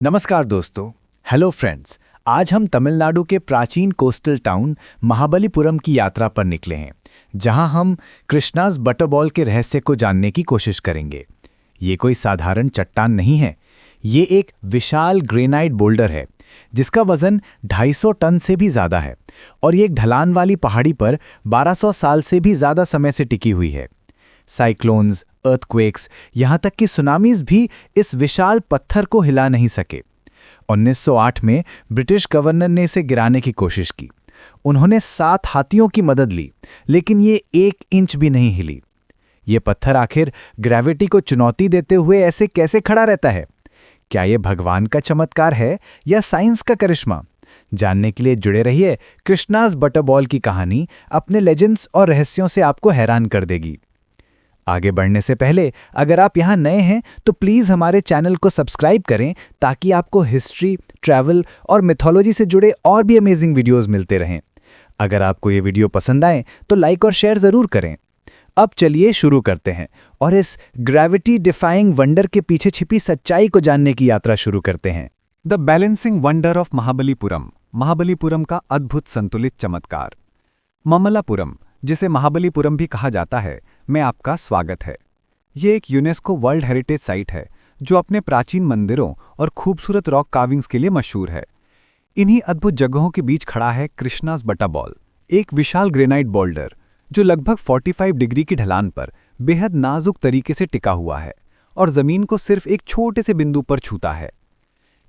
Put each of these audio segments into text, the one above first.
नमस्कार दोस्तों। Hello friends. आज हम तमिलनाडु के प्राचीन कोस्टल टाउन महाबलीपुरम की यात्रा पर निकले हैं, जहां हम कृष्णाज बटरबॉल के रहस्य को जानने की कोशिश करेंगे। ये कोई साधारण चट्टान नहीं है, ये एक विशाल ग्रेनाइट बोल्डर है जिसका वजन 250 टन से भी ज़्यादा है और ये एक ढलान वाली पहाड़ी पर 1200 साल से भी ज़्यादा समय से टिकी हुई है। साइक्लोन्स, अर्थक्वेक्स, यहाँ तक कि सुनामीज भी इस विशाल पत्थर को हिला नहीं सके। 1908 में ब्रिटिश गवर्नर ने इसे गिराने की कोशिश की। उन्होंने 7 हाथियों की मदद ली, लेकिन ये 1 इंच भी नहीं हिली। ये पत्थर आखिर ग्रेविटी को चुनौती देते हुए ऐसे कैसे खड़ा रहता है? क्या ये भगवान का चमत्कार है या साइंस का करिश्मा? जानने के लिए जुड़े रहिए। कृष्णाज बटरबॉल की कहानी अपने लेजेंड्स और रहस्यों से आपको हैरान कर देगी। आगे बढ़ने से पहले अगर आप यहाँ नए हैं तो प्लीज़ हमारे चैनल को सब्सक्राइब करें ताकि आपको हिस्ट्री, ट्रैवल और मिथोलॉजी से जुड़े और भी अमेजिंग वीडियोस मिलते रहें। अगर आपको ये वीडियो पसंद आए तो लाइक और शेयर ज़रूर करें। अब चलिए शुरू करते हैं और इस ग्रेविटी डिफाइंग वंडर के पीछे छिपी सच्चाई को जानने की यात्रा शुरू करते हैं। The balancing wonder of Mahabalipuram, Mahabalipuram का अद्भुत संतुलित चमत्कार। ममल्लापुरम, जिसे महाबलीपुरम भी कहा जाता है, में आपका स्वागत है। ये एक यूनेस्को वर्ल्ड हेरिटेज साइट है जो अपने प्राचीन मंदिरों और खूबसूरत रॉक कार्विंग्स के लिए मशहूर है। इन्हीं अद्भुत जगहों के बीच खड़ा है कृष्णाज बटरबॉल, एक विशाल ग्रेनाइट बोल्डर जो लगभग 45 डिग्री की ढलान पर बेहद नाजुक तरीके से टिका हुआ है और जमीन को सिर्फ एक छोटे से बिंदु पर छूता है।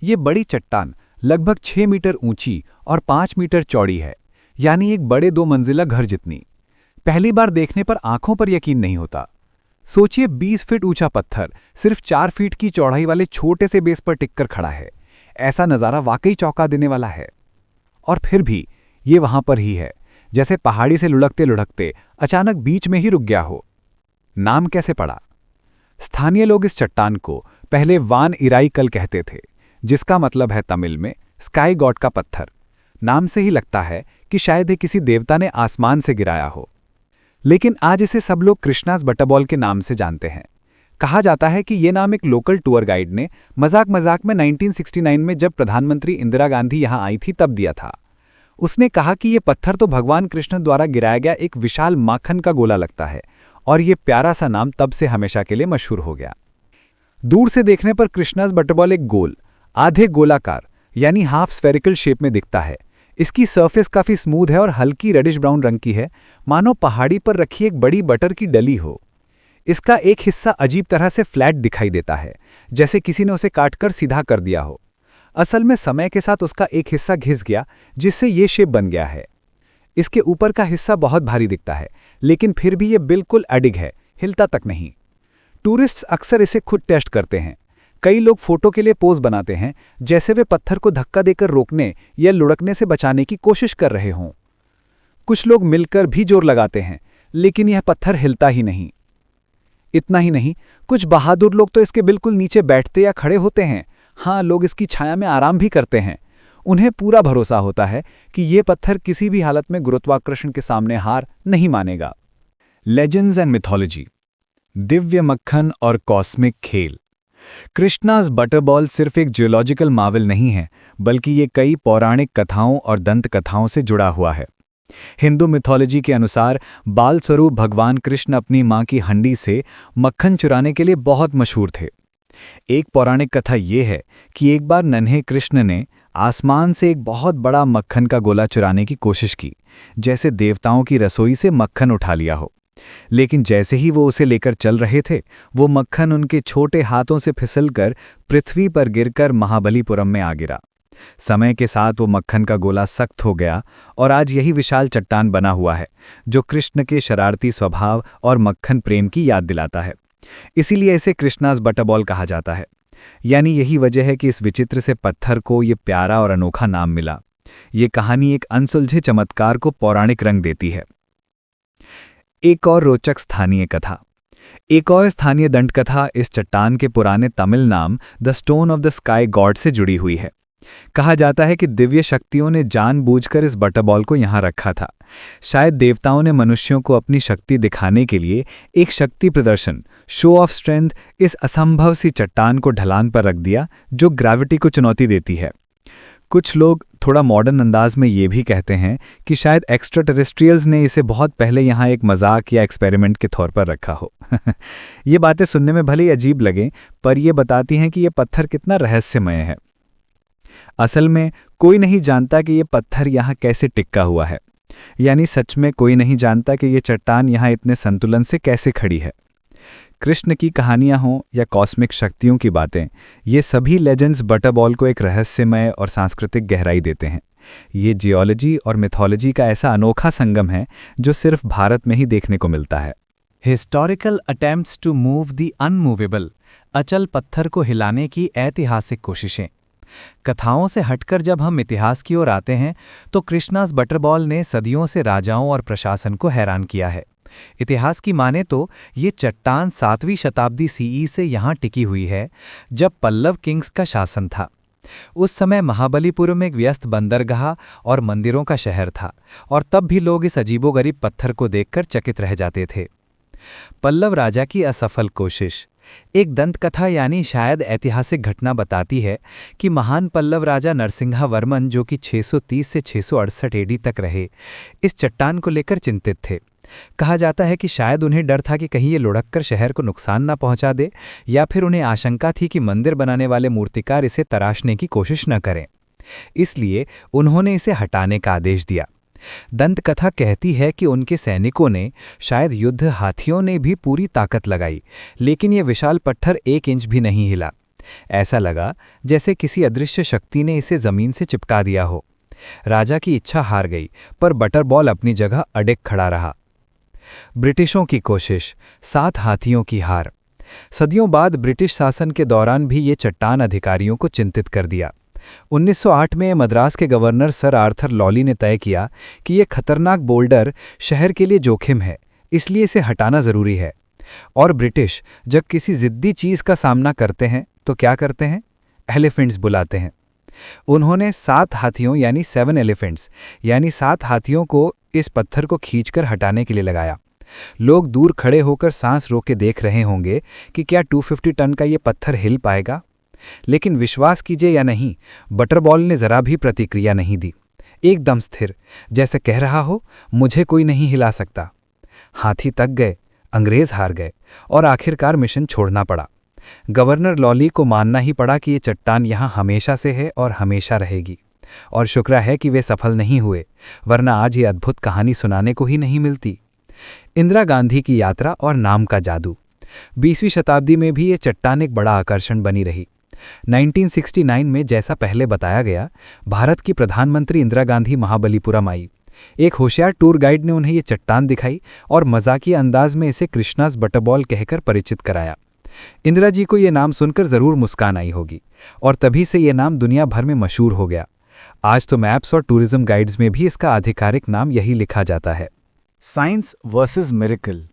ये बड़ी चट्टान लगभग 6 मीटर ऊंची और 5 मीटर चौड़ी है, यानी एक बड़े 2 मंजिला घर जितनी। पहली बार देखने पर आंखों पर यकीन नहीं होता। सोचिए 20 फीट ऊंचा पत्थर सिर्फ 4 फीट की चौड़ाई वाले छोटे से बेस पर टिककर खड़ा है। ऐसा नज़ारा वाकई चौंका देने वाला है। और फिर भी ये वहां पर ही है, जैसे पहाड़ी से लुढ़कते लुढ़कते अचानक बीच में ही रुक गया हो। नाम कैसे पड़ा? स्थानीय लोग इस चट्टान को पहले वान इराईकल कहते थे, जिसका मतलब है तमिल में स्काई गॉड का पत्थर। नाम से ही लगता है कि शायद ये किसी देवता ने आसमान से गिराया हो। लेकिन आज इसे सब लोग कृष्णाज बटरबॉल के नाम से जानते हैं। कहा जाता है कि ये नाम एक लोकल टूर गाइड ने मजाक मजाक में 1969 में जब प्रधानमंत्री इंदिरा गांधी यहां आई थी तब दिया था। उसने कहा कि ये पत्थर तो भगवान कृष्ण द्वारा गिराया गया एक विशाल माखन का गोला लगता है, और ये प्यारा सा नाम तब से हमेशा के लिए मशहूर हो गया। दूर से देखने पर कृष्णाज बटरबॉल एक गोल, आधे गोलाकार यानी हाफ स्फेरिकल शेप में दिखता है। इसकी सरफेस काफी स्मूथ है और हल्की रेडिश ब्राउन रंग की है, मानो पहाड़ी पर रखी एक बड़ी बटर की डली हो। इसका एक हिस्सा अजीब तरह से फ्लैट दिखाई देता है, जैसे किसी ने उसे काटकर सीधा कर दिया हो। असल में समय के साथ उसका एक हिस्सा घिस गया, जिससे ये शेप बन गया है। इसके ऊपर का हिस्सा बहुत भारी दिखता है, लेकिन फिर भी ये बिल्कुल अडिग है, हिलता तक नहीं। टूरिस्ट्स अक्सर इसे खुद टेस्ट करते हैं। कई लोग फोटो के लिए पोज बनाते हैं, जैसे वे पत्थर को धक्का देकर रोकने या लुढ़कने से बचाने की कोशिश कर रहे हों। कुछ लोग मिलकर भी जोर लगाते हैं, लेकिन यह पत्थर हिलता ही नहीं। इतना ही नहीं, कुछ बहादुर लोग तो इसके बिल्कुल नीचे बैठते या खड़े होते हैं। हाँ, लोग इसकी छाया में आराम भी करते हैं। उन्हें पूरा भरोसा होता है कि ये पत्थर किसी भी हालत में गुरुत्वाकर्षण के सामने हार नहीं मानेगा। लेजेंड्स एंड मिथोलॉजी, दिव्य मक्खन और कॉस्मिक खेल। कृष्णाज बटरबॉल सिर्फ एक जियोलॉजिकल मार्वल नहीं है, बल्कि ये कई पौराणिक कथाओं और दंत कथाओं से जुड़ा हुआ है। हिंदू मिथोलॉजी के अनुसार बाल स्वरूप भगवान कृष्ण अपनी मां की हंडी से मक्खन चुराने के लिए बहुत मशहूर थे। एक पौराणिक कथा ये है कि एक बार नन्हे कृष्ण ने आसमान से एक बहुत बड़ा मक्खन का गोला चुराने की कोशिश की, जैसे देवताओं की रसोई से मक्खन उठा लिया हो। लेकिन जैसे ही वो उसे लेकर चल रहे थे, वो मक्खन उनके छोटे हाथों से फिसलकर पृथ्वी पर गिरकर महाबलीपुरम में आ गिरा। समय के साथ वो मक्खन का गोला सख्त हो गया और आज यही विशाल चट्टान बना हुआ है, जो कृष्ण के शरारती स्वभाव और मक्खन प्रेम की याद दिलाता है। इसीलिए इसे कृष्णाज बटरबॉल कहा जाता है। यानी यही वजह है कि इस विचित्र से पत्थर को ये प्यारा और अनोखा नाम मिला। ये कहानी एक अनसुलझे चमत्कार को पौराणिक रंग देती है। एक और रोचक स्थानीय कथा। एक और स्थानीय दंत कथा इस चट्टान के पुराने तमिल नाम the stone of the sky God से जुड़ी हुई है। कहा जाता है कि दिव्य शक्तियों ने जानबूझकर इस बटरबॉल को यहाँ रखा था। शायद देवताओं ने मनुष्यों को अपनी शक्ति दिखाने के लिए एक शक्ति प्रदर्शन, शो ऑफ स्ट्रेंथ, इस असंभव सी चट्टान को ढलान पर रख दिया जो ग्रेविटी को चुनौती देती है। कुछ लोग थोड़ा मॉडर्न अंदाज में ये भी कहते हैं कि शायद एक्स्ट्रा टेरेस्ट्रियल्स ने इसे बहुत पहले यहाँ एक मजाक या एक्सपेरिमेंट के तौर पर रखा हो। ये बातें सुनने में भले ही अजीब लगें, पर ये बताती हैं कि ये पत्थर कितना रहस्यमय है। असल में कोई नहीं जानता कि ये पत्थर यहाँ कैसे टिका हुआ है, यानी सच में कोई नहीं जानता कि ये चट्टान यहाँ इतने संतुलन से कैसे खड़ी है। कृष्ण की कहानियाँ हों या कॉस्मिक शक्तियों की बातें, ये सभी लेजेंड्स बटरबॉल को एक रहस्यमय और सांस्कृतिक गहराई देते हैं। ये जियोलॉजी और मिथोलॉजी का ऐसा अनोखा संगम है जो सिर्फ भारत में ही देखने को मिलता है। Historical attempts to move the unmovable, अचल पत्थर को हिलाने की ऐतिहासिक कोशिशें। कथाओं से हटकर जब हम इतिहास की ओर आते हैं तो कृष्णास बटरबॉल ने सदियों से राजाओं और प्रशासन को हैरान किया है। इतिहास की माने तो ये चट्टान 7वीं शताब्दी सीई से यहाँ टिकी हुई है, जब पल्लव किंग्स का शासन था। उस समय महाबलीपुरम एक व्यस्त बंदरगाह और मंदिरों का शहर था, और तब भी लोग इस अजीबोगरीब पत्थर को देखकर चकित रह जाते थे। पल्लव राजा की असफल कोशिश। एक दंतकथा यानी शायद ऐतिहासिक घटना बताती है कि महान पल्लव राजा नरसिंहा वर्मन, जो कि 630 से 668 एडी तक रहे, इस चट्टान को लेकर चिंतित थे। कहा जाता है कि शायद उन्हें डर था कि कहीं ये लुढ़ककर शहर को नुकसान ना पहुंचा दे, या फिर उन्हें आशंका थी कि मंदिर बनाने वाले मूर्तिकार इसे तराशने की कोशिश न करें। इसलिए उन्होंने इसे हटाने का आदेश दिया। दंतकथा कहती है कि उनके सैनिकों ने, शायद युद्ध हाथियों ने भी पूरी ताकत लगाई, लेकिन यह विशाल पत्थर 1 इंच भी नहीं हिला। ऐसा लगा जैसे किसी अदृश्य शक्ति ने इसे जमीन से चिपका दिया हो। राजा की इच्छा हार गई, पर बटरबॉल अपनी जगह अडिग खड़ा रहा। ब्रिटिशों की कोशिश, 7 हाथियों की हार। सदियों बाद ब्रिटिश शासन के दौरान भी ये चट्टान अधिकारियों को चिंतित कर दिया। 1908 में मद्रास के गवर्नर सर आर्थर लॉली ने तय किया कि यह खतरनाक बोल्डर शहर के लिए जोखिम है, इसलिए इसे हटाना जरूरी है। और ब्रिटिश जब किसी जिद्दी चीज का सामना करते हैं तो क्या करते हैं? एलिफेंट्स बुलाते हैं। उन्होंने 7 हाथियों यानी 7 एलिफेंट्स यानी 7 हाथियों को इस पत्थर को खींचकर हटाने के लिए लगाया। लोग दूर खड़े होकर सांस रोक के देख रहे होंगे कि क्या 250 टन का ये पत्थर हिल पाएगा। लेकिन विश्वास कीजिए या नहीं, बटरबॉल ने जरा भी प्रतिक्रिया नहीं दी। एकदम स्थिर, जैसे कह रहा हो, मुझे कोई नहीं हिला सकता। हाथी तक गए, अंग्रेज हार गए, और आखिरकार मिशन छोड़ना पड़ा। गवर्नर लॉली को मानना ही पड़ा कि ये चट्टान यहाँ हमेशा से है और हमेशा रहेगी। और शुक्र है कि वे सफल नहीं हुए, वरना आज ये अद्भुत कहानी सुनाने को ही नहीं मिलती। इंदिरा गांधी की यात्रा और नाम का जादू। 20वीं शताब्दी में भी ये चट्टान एक बड़ा आकर्षण बनी रही। 1969 में, जैसा पहले बताया गया, भारत की प्रधानमंत्री इंदिरा गांधी महाबलीपुरम आई। एक होशियार टूर गाइड ने उन्हें ये चट्टान दिखाई और मजाकिया अंदाज में इसे कृष्णास बटरबॉल कहकर परिचित कराया। इंदिरा जी को ये नाम सुनकर जरूर मुस्कान आई होगी, और तभी से ये नाम दुनिया भर में मशहूर हो गया। आज तो मैप्स और टूरिज्म गाइड्स में भी इसका आधिकारिक नाम यही लिखा जाता है। Science versus miracle,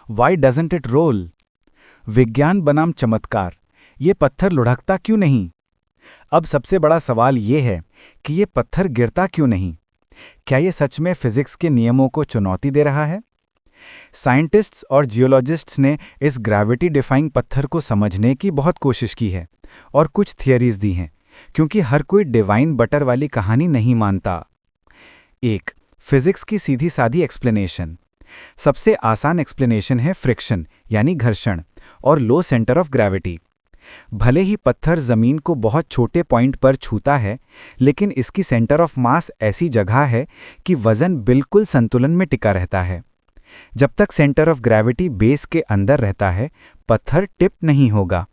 why doesn't it roll? विज्ञान बनाम चमत्कार, ये पत्थर लुढ़कता क्यों नहीं? अब सबसे बड़ा सवाल ये है कि ये पत्थर गिरता क्यों नहीं? क्या ये सच में फिजिक्स के नियमों को चुनौती दे रहा है? साइंटिस्ट्स और जियोलॉजिस्ट्स ने इस ग्रेविटी डिफाइंग पत्थर को समझने की बहुत कोशिश की है और कुछ थियरीज दी हैं, क्योंकि हर कोई डिवाइन बटर वाली कहानी नहीं मानता। 1. फिजिक्स की सीधी सादी एक्सप्लेनेशन। सबसे आसान एक्सप्लेनेशन है फ्रिक्शन यानी घर्षण और लो सेंटर ऑफ ग्रेविटी। भले ही पत्थर जमीन को बहुत छोटे पॉइंट पर छूता है, लेकिन इसकी सेंटर ऑफ मास ऐसी जगह है कि वजन बिल्कुल संतुलन में टिका रहता है। जब तक सेंटर ऑफ ग्रेविटी बेस के अंदर रहता है, पत्थर टिप नहीं होगा।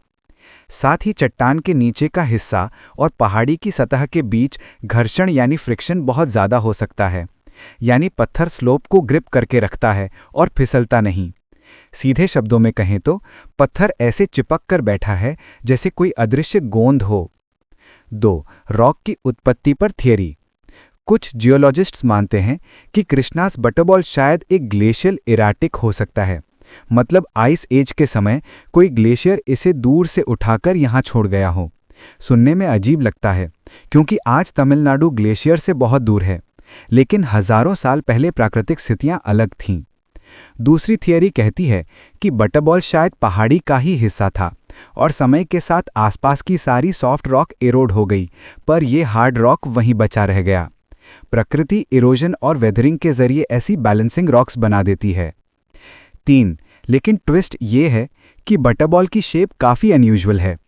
साथ ही चट्टान के नीचे का हिस्सा और पहाड़ी की सतह के बीच घर्षण यानी फ्रिक्शन बहुत ज़्यादा हो सकता है, यानी पत्थर स्लोप को ग्रिप करके रखता है और फिसलता नहीं। सीधे शब्दों में कहें तो पत्थर ऐसे चिपक कर बैठा है जैसे कोई अदृश्य गोंद हो। 2. रॉक की उत्पत्ति पर थियरी। कुछ जियोलॉजिस्ट्स मानते हैं कि कृष्णास बटरबॉल शायद एक ग्लेशियल इराटिक हो सकता है, मतलब आइस एज के समय कोई ग्लेशियर इसे दूर से उठाकर यहाँ छोड़ गया हो। सुनने में अजीब लगता है, क्योंकि आज तमिलनाडु ग्लेशियर से बहुत दूर है, लेकिन हजारों साल पहले प्राकृतिक स्थितियां अलग थीं। दूसरी थियरी कहती है कि बटरबॉल शायद पहाड़ी का ही हिस्सा था और समय के साथ आसपास की सारी सॉफ्ट रॉक इरोड हो गई, पर यह हार्ड रॉक वहीं बचा रह गया। प्रकृति इरोजन और वेदरिंग के जरिए ऐसी बैलेंसिंग रॉक्स बना देती है। 3. लेकिन ट्विस्ट ये है कि बटरबॉल की शेप काफ़ी अनयूजुअल है।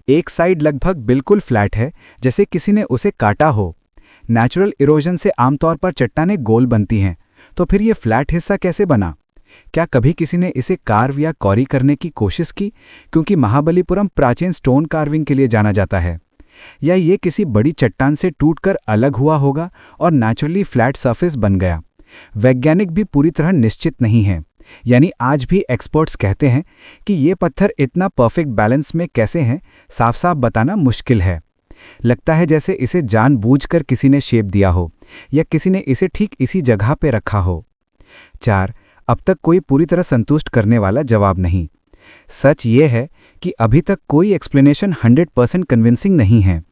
एक साइड लगभग बिल्कुल फ्लैट है, जैसे किसी ने उसे काटा हो। नेचुरल इरोजन से आमतौर पर चट्टानें गोल बनती हैं, तो फिर ये फ्लैट हिस्सा कैसे बना? क्या कभी किसी ने इसे कार्व या कॉरी करने की कोशिश की, क्योंकि महाबलीपुरम प्राचीन स्टोन कार्विंग के लिए जाना जाता है? या ये किसी बड़ी चट्टान से टूटकर अलग हुआ होगा और नेचुरली फ्लैट सरफेस बन गया? वैज्ञानिक भी पूरी तरह निश्चित नहीं है। यानी आज भी एक्सपर्ट्स कहते हैं कि ये पत्थर इतना परफेक्ट बैलेंस में कैसे हैं, साफ साफ बताना मुश्किल है। लगता है जैसे इसे जानबूझकर किसी ने शेप दिया हो या किसी ने इसे ठीक इसी जगह पे रखा हो। 4. अब तक कोई पूरी तरह संतुष्ट करने वाला जवाब नहीं। सच ये है कि अभी तक कोई एक्सप्लेनेशन 100% कन्विंसिंग नहीं है।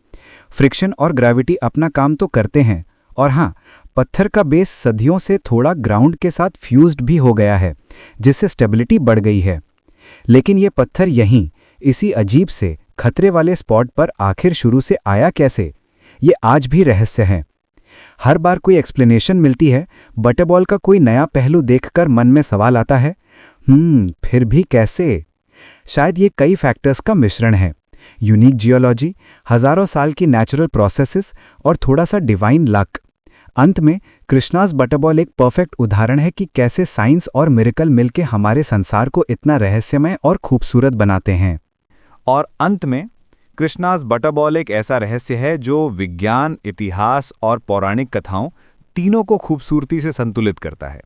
फ्रिक्शन और ग्रेविटी अपना काम तो करते हैं, और हाँ, पत्थर का बेस सदियों से थोड़ा ग्राउंड के साथ फ्यूज्ड भी हो गया है, जिससे स्टेबिलिटी बढ़ गई है। लेकिन ये पत्थर यहीं इसी अजीब से खतरे वाले स्पॉट पर आखिर शुरू से आया कैसे, ये आज भी रहस्य है। हर बार कोई एक्सप्लेनेशन मिलती है, बटरबॉल का कोई नया पहलू देखकर मन में सवाल आता है, फिर भी कैसे? शायद ये कई फैक्टर्स का मिश्रण है। यूनिक जियोलॉजी, हजारों साल की नेचुरल प्रोसेसेस और थोड़ा सा डिवाइन लक। अंत में कृष्णास बटरबॉल एक परफेक्ट उदाहरण है कि कैसे साइंस और मिरेकल मिलके हमारे संसार को इतना रहस्यमय और खूबसूरत बनाते हैं। और अंत में कृष्णास बटरबॉल एक ऐसा रहस्य है जो विज्ञान, इतिहास और पौराणिक कथाओं तीनों को खूबसूरती से संतुलित करता है।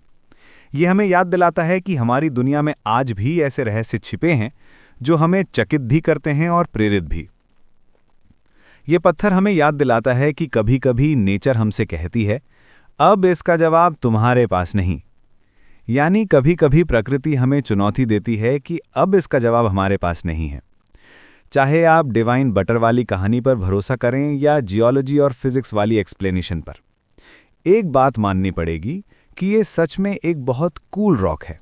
ये हमें याद दिलाता है कि हमारी दुनिया में आज भी ऐसे रहस्य छिपे हैं जो हमें चकित भी करते हैं और प्रेरित भी। ये पत्थर हमें याद दिलाता है कि कभी-कभी नेचर हमसे कहती है, अब इसका जवाब तुम्हारे पास नहीं। यानी कभी-कभी प्रकृति हमें चुनौती देती है कि अब इसका जवाब हमारे पास नहीं है। चाहे आप डिवाइन बटर वाली कहानी पर भरोसा करें या जियोलॉजी और फिजिक्स वाली एक्सप्लेनेशन पर, एक बात माननी पड़ेगी कि ये सच में एक बहुत कूल रॉक है।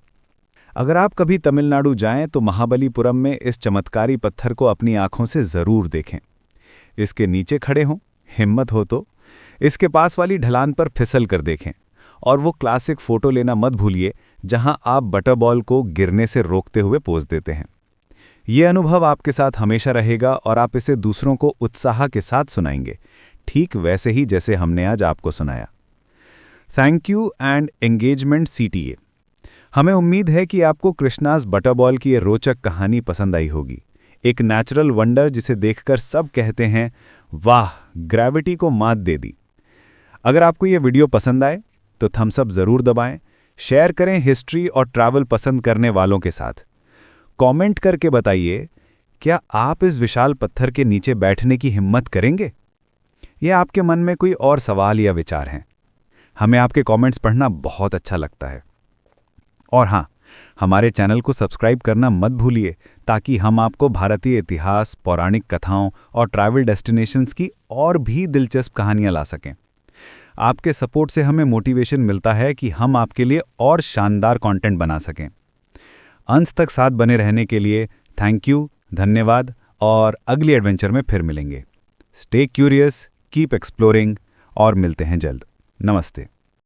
अगर आप कभी तमिलनाडु जाएं तो महाबलीपुरम में इस चमत्कारी पत्थर को अपनी आंखों से जरूर देखें। इसके नीचे खड़े हों, हिम्मत हो तो इसके पास वाली ढलान पर फिसल कर देखें, और वो क्लासिक फोटो लेना मत भूलिए जहां आप बटरबॉल को गिरने से रोकते हुए पोज देते हैं। ये अनुभव आपके साथ हमेशा रहेगा और आप इसे दूसरों को उत्साह के साथ सुनाएंगे, ठीक वैसे ही जैसे हमने आज आपको सुनाया। Thank you and engagement CTA। हमें उम्मीद है कि आपको कृष्णास बटरबॉल की ये रोचक कहानी पसंद आई होगी। एक नेचुरल वंडर जिसे देखकर सब कहते हैं, वाह, ग्रेविटी को मात दे दी। अगर आपको ये वीडियो पसंद आए तो थम्स अप ज़रूर दबाएं, शेयर करें हिस्ट्री और ट्रैवल पसंद करने वालों के साथ। कमेंट करके बताइए, क्या आप इस विशाल पत्थर के नीचे बैठने की हिम्मत करेंगे? या आपके मन में कोई और सवाल या विचार हैं? हमें आपके कमेंट्स पढ़ना बहुत अच्छा लगता है। और हाँ, हमारे चैनल को सब्सक्राइब करना मत भूलिए, ताकि हम आपको भारतीय इतिहास, पौराणिक कथाओं और ट्रैवल डेस्टिनेशंस की और भी दिलचस्प कहानियां ला सकें। आपके सपोर्ट से हमें मोटिवेशन मिलता है कि हम आपके लिए और शानदार कंटेंट बना सकें। अंत तक साथ बने रहने के लिए थैंक यू, धन्यवाद, और अगली एडवेंचर में फिर मिलेंगे। स्टे क्यूरियस, कीप एक्सप्लोरिंग, और मिलते हैं जल्द। नमस्ते।